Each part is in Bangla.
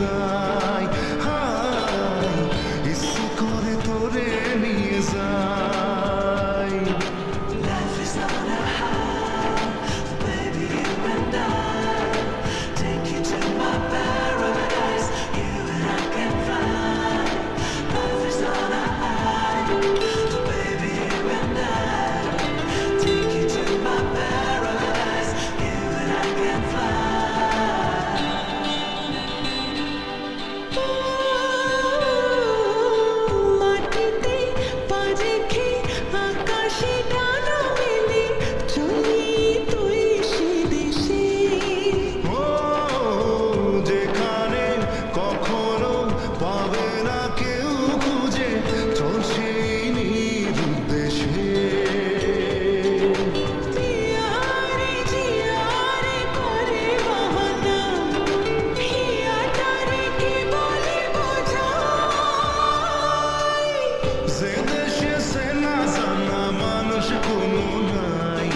যাই, হাই ইচ্ছে করে তোরে নিয়ে যাই। Life is not a high, baby, you and I take you to my paradise. You and I can fly. Life is not a high, baby, you and I take you to my paradise. You and I can fly. মাটিতে পা রেখে আকাশে ডানা মেলে চলি তুই সে দেশে। ও যেখানে কখনো পাবে না কেউ খুঁজে, চল সেই নিরুদ্দেশে। জিয়ারে জিয়ারে করে বাহানা, হিয়াটারে কে বলে বোঝাই। যে দেশে সে না জানা মানুষ কোনো নাই,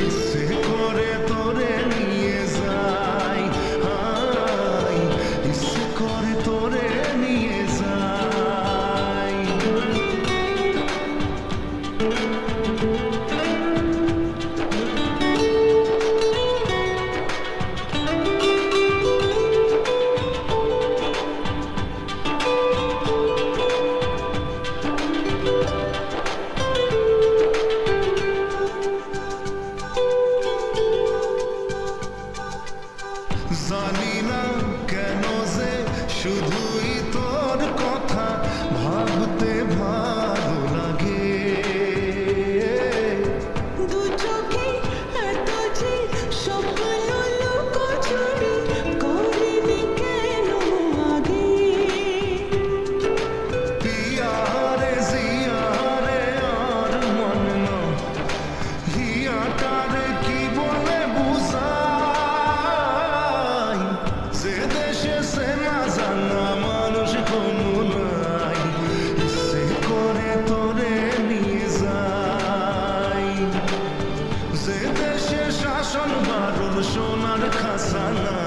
ইচ্ছে করে তোরে নিয়ে যাই, হাই ইচ্ছে করে তোরে নিয়ে যাই। জানি না কেন যে শুধুই তোর কথা ভাবতে ভালো লাগে। দু চোখে এত যে স্বপ্ন লুকোচুরি করিনি কেন আগে। পিয়ারে জিয়ারে আর মন না, হিয়াটারে কি বলে বুঝাই। যে দেশে সে না জানা মানুষ কোনো নাই, ইচ্ছে করে তোরে নিয়ে যাই। যে দেশে শাসন বারণ সোনার খাসানা